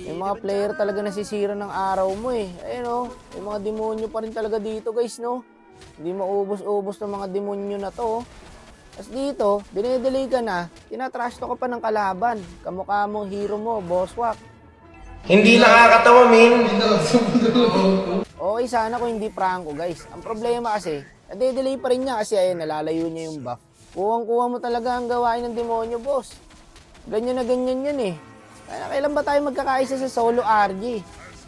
May mga player talaga nasisira ng araw mo eh. Ayun oh, may mga demonyo pa rin talaga dito guys no. Hindi maubos-ubos ng mga demonyo na to. Tapos dito, dinedelay ka na, tinatrash talk ka pa ng kalaban. Kamukha mong hero mo, Bosswak. Hindi nakakatawa, min. Okay sana kung hindi pranko guys. Ang problema kasi, nade-delay pa rin niya kasi ayun, nalalayo niya yung buff. Kuwang-kuha mo talaga ang gawain ng demonyo, boss. Ganyan na ganyan yan eh. Kailan ba tayo magkakaisa sa solo RG?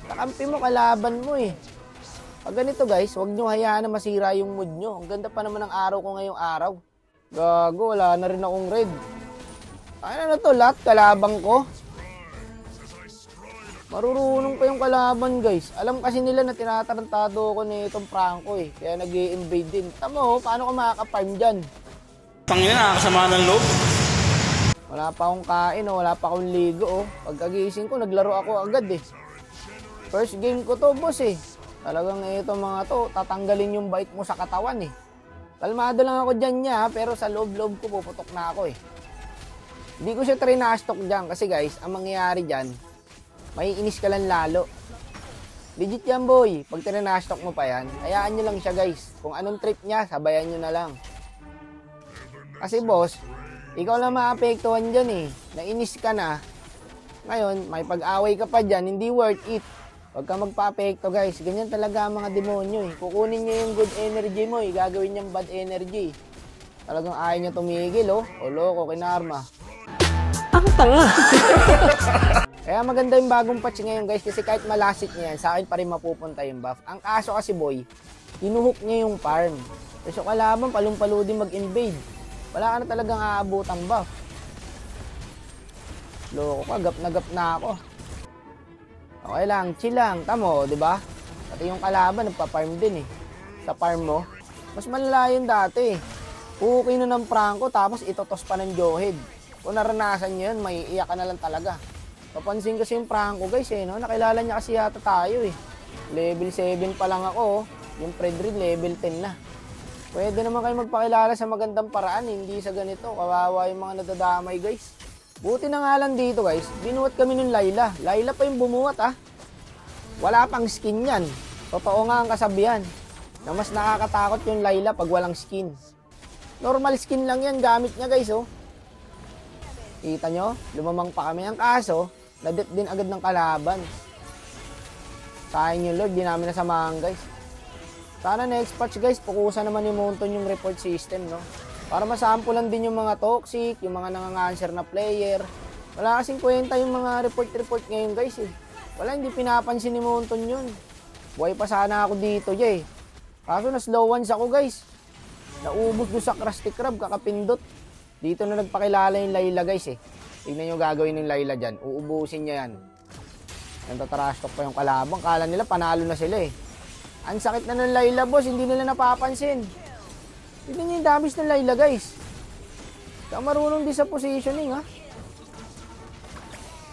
Nakampi mo, kalaban mo eh. Pag ganito guys, huwag nyo hayaan na masira yung mood nyo. Ang ganda pa naman ng araw ko ngayong araw. Gago, wala na rin akong red. Ano na to, lahat kalabang ko. Marurunong pa yung kalaban guys. Alam kasi nila na tinatarantado ko na itong Franco eh. Kaya nag-i-invade din. Tamo, paano ka makaka-farm dyan? Tangina, nakakasama ng loob. Wala pa akong kain o wala pa akong ligo oh. Pagkagising ko, naglaro ako agad eh. First game ko to boss eh. Talagang ito mga to, tatanggalin yung bite mo sa katawan eh. Kalmado lang ako dyan niya pero sa loob-loob ko puputok na ako eh. Hindi ko siya trinastok dyan kasi guys, ang mangyayari dyan, may inis ka lang lalo. Legit yan boy, pag trinastok mo pa yan, hayaan nyo lang siya guys. Kung anong trip niya, sabayan nyo na lang. Kasi boss, ikaw lang maapektuhan dyan eh. Nainis ka na. Ngayon, may pag-away ka pa dyan, hindi worth it. Huwag ka magpa-apekto guys. Ganyan talaga ang mga demonyo eh. Kukunin niya yung good energy mo eh. Gagawin niyang bad energy. Talagang ayaw niya tumigil oh. O loko, kinarma. Ang tanga! Kaya maganda yung bagong patch ngayon guys. Kasi kahit malasit niya yan, sa akin pa rin mapupunta yung buff. Ang kaso kasi boy, hinuhook niya yung farm. Kasi kalaban, palong-palo din mag-invade. Wala ka na talagang aabutang buff. Loko ka, gap na ako. Okay lang, chill lang. Tamo, di ba? Pati yung kalaban, nagpa-farm din eh. Sa farm mo, mas malala yun dati. Puki na ng Franco, tapos itotos pa ng Johead. Kung naranasan nyo yun, may iyak ka na lang talaga. Papansin kasi yung Franco guys eh, no? Nakilala niya kasi yata tayo eh. Level 7 pa lang ako, oh. Yung Fredrid, level 10 na. Pwede naman kayo magpakilala sa magandang paraan, hindi sa ganito. Kawawa yung mga nadadamay guys. Buti na nga lang dito guys, binuhat kami ng Layla. Layla pa yung bumuhat ah. Wala pang skin yan. Totoo nga ang kasabihan. Na mas nakakatakot yung Layla pag walang skin. Normal skin lang yan gamit niya guys oh. Kita nyo? Lumamang pa kami. Ang kaso, nadet din agad ng kalaban. Sayang yung Lord, di namin nasamahan guys. Sana next patch guys, pukusan naman yung Monton yung report system no. Para masampulan din yung mga toxic, yung mga nanganganswer na player. Wala kasing kwenta yung mga report ngayon guys eh. Wala, hindi pinapansin ni Monton yun. Buhay pa sana ako dito eh. Kaso na-slow ones ako guys. Naubos doon sa Krusty Krab, kakapindot. Dito na nagpakilala yung Layla guys eh. Tignan nyo gagawin ng Layla dyan. Uubusin niya yan. Nagtatrash talk pa yung kalaban. Kala nila panalo na sila eh. Ang sakit na ng Layla boss, hindi nila napapansin. Tignan nyo yung damage ng Layla guys. Kaya marunong din sa positioning ha.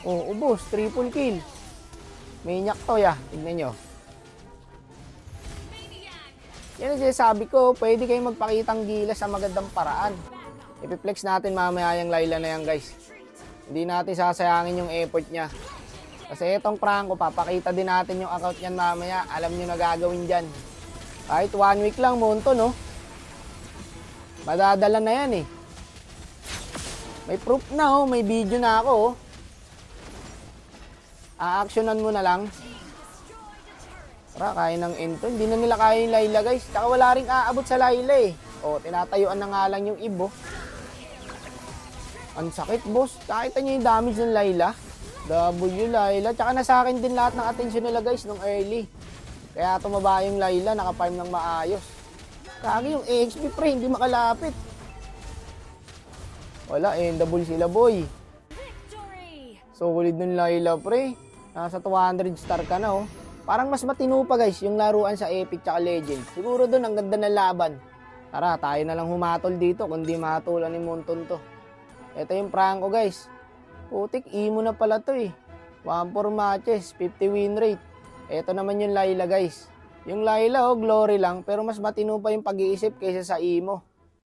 Oh, ubos, triple kill. Maniac to ya, tignan nyo. Yan ang sabi ko, pwede kayong magpakitang gila sa magandang paraan. Ipiplex natin mamaya yung Layla na yan guys. Hindi natin sasayangin yung effort niya. Kasi itong Franco, papakita din natin yung account niyan mamaya. Alam nyo na gagawin dyan. Kahit 1 week lang, Monto no. Madadala na yan eh. May proof na oh, may video na ako oh. A-actionan mo na lang. Tara, kaya ng ento. Hindi na nila kaya yung Layla guys. Tsaka wala rin aabot sa Layla eh. O, tinatayuan na nga lang yung Ibo. Ang sakit boss. Nakita nyo yung damage ng Layla. W Layla. Tsaka nasa akin din lahat ng atensyon nila guys nung early. Kaya tumaba yung Layla. Naka-farm ng maayos. Kagi yung XP pre, hindi makalapit. Wala, double sila boy. Solid ng Layla pre. Nasa 200 star ka na oh. Parang mas matino pa guys yung laruan sa Epic tsaka Legend. Siguro doon ang ganda ng laban. Tara, tayo na lang humatol dito kundi mahatulan ni Monton to. Ito yung Franco guys. Putik, imo na pala to eh. 1-4 matches, 50 win rate. Ito naman yung Layla guys. Yung Layla oh, glory lang pero mas matino pa yung pag-iisip kaysa sa imo.